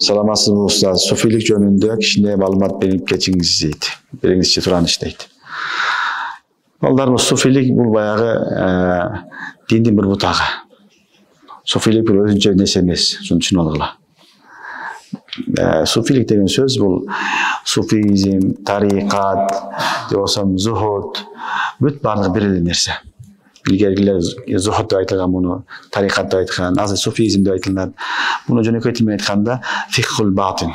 Salamasiz usta, sufilik jönündө kişine malumat berip geçiңиz дейт. Бериңизчи тураныч дейт. Балдар, суфилик бул баягы диндин бир бутагы. Суфилик бир өзүнчө нерсе эмес, шуну түшүнүп алгыла. Суфилик деген сөз бул суфизм, тарикат, десем зухуд, бүт барлыгы бир эле нерсе. Илгергилер зухуд деп айтылган, муну тарикат деп айткан, азыр суфизм деп айтылат. Муну жөнөкөй тилмен айтканда фихул батин.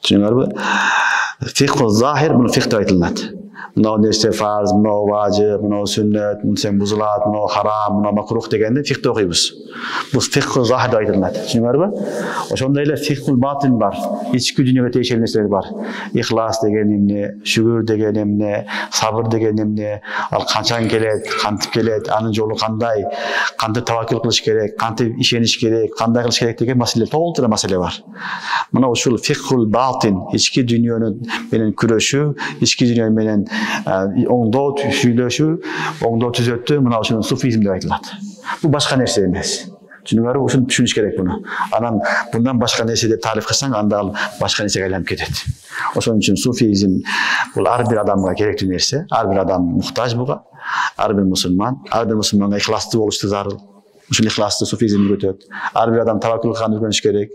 Түшүнүңөрбү? Фихул захир, муну фих деп айтылат. Мынау нерсе фарз, мынау важиб, мынау сүннет, мынау бузулат, мынау харам, мынау макрух дегенде фихти окуйбуз. Бул фихул захир деп айтылат. Түшүнүңөрбү? Ошондой эле фихул батин бар. Ички дүйнөгө тийишелүү нерселер бар. Ихлас деген эмне, шүгүр деген эмне, сабыр деген эмне, ал канчан келет, кантип келет, анын жолу кандай, кантип таваккул кылыш керек, кантип ишениш керек, кандай кылыш керек деген маселе, толтура маселе бар. Мына ушул фихул батин, ички дүйнөнүн менен күрөшүү, ички дүйнө менен оңдоо сүйлөшүү, оңдоо түзөтүү, мына ушуну суфизм деп айтылат. Бул башка нерсе эмес. Түшүнүңөрбү? Ушуну түшүнүш керек буну. Анан bundan башка нерсе деп тариф кылсаң, анда ал башка нерсеге айланып кетет. Ошон үчүн суфизм бул ар бир адамга керектүү нерсе. Ар бир адам муктаж буга. Ар бир мусулманга ихластуу болушту зарыл. Ушул ихластуу суфизм өтөт. Ар бир адам таваккул кылганды үйрөнүш керек,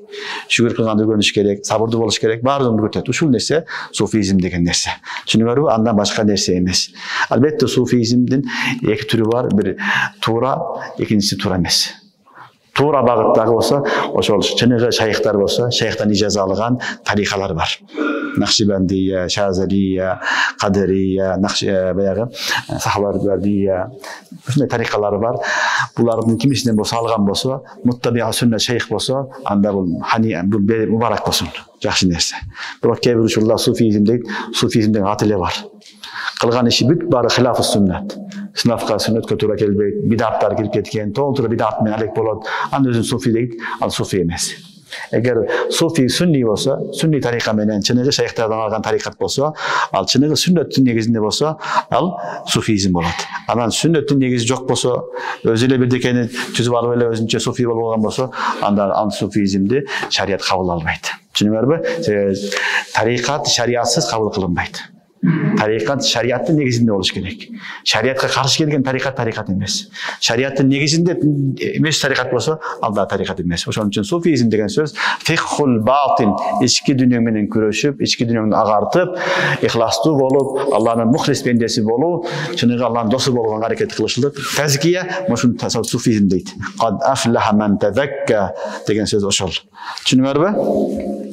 шүгүр кылганды үйрөнүш керек, сабырдуу болуш керек, баардыгын өтөт. Ушул нерсе суфизм деген нерсе. Түшүнүңөрбү? Андан башка нерсе эмес. Албетте суфизмдин эки түрү бар. Бир туура, экинчиси туура эмес. Туура багыттагы болсо, ошол чыныгы шайыктар болсо, шайыктан ижаза алган тарикалар бар. Накшибандия, Шазалия, Кадырия, баягы Сахабардия, ушундай тарикалар бар. Булардын кимисинен болсо алган болсо, муттабиа сүннет шайх болсо, анда бул мубарак болсун, жакшы нерсе. Бирок кээ бир учурда суфизмдин аты эле бар. Кылган иши бүт баары хилафы сүннет. Сынафка сүннөткө туура келбейт, бидаттар кирип кеткен, толтура бидат менен алек болот. Аны өзүн суфи дейт, ал суфи эмес. Эгер суфи сүнни болсо, сүнни тарика менен чыныгы шайыктардан алган тарикат болсо, ал чыныгы сүннөттүн негизинде болсо, ал суфизм болот. Анан сүннөттүн негизи жок болсо, өзү эле бирдекени түзүп алып эле өзүнчө суфи болуп алган болсо, анда ал суфизмди шарият кабыл албайт. Түшүнүңөрбү? Тарикат шариятсыз кабыл кылынбайт. Тарикат шариаттын негизинде болуш керек. Шариятка каршы келген тарикат эмес. Шариаттын негизинде эмес тарикат болсо, ал да тарикат эмес. Ошон үчүн суфизм деген сөз фихул батин, ички дүйнө менен күрөшүп, ички дүйнөнү агартып, ихластуу болуп, Алланын мухлис бендеси болуу, чыныгы Алланын досу болгонго аракет кылышлык. Тазкия, ошон суфизм дейт. Кад афлаха ман тазакка деген сөз ошол. Түшүнүңөрбү?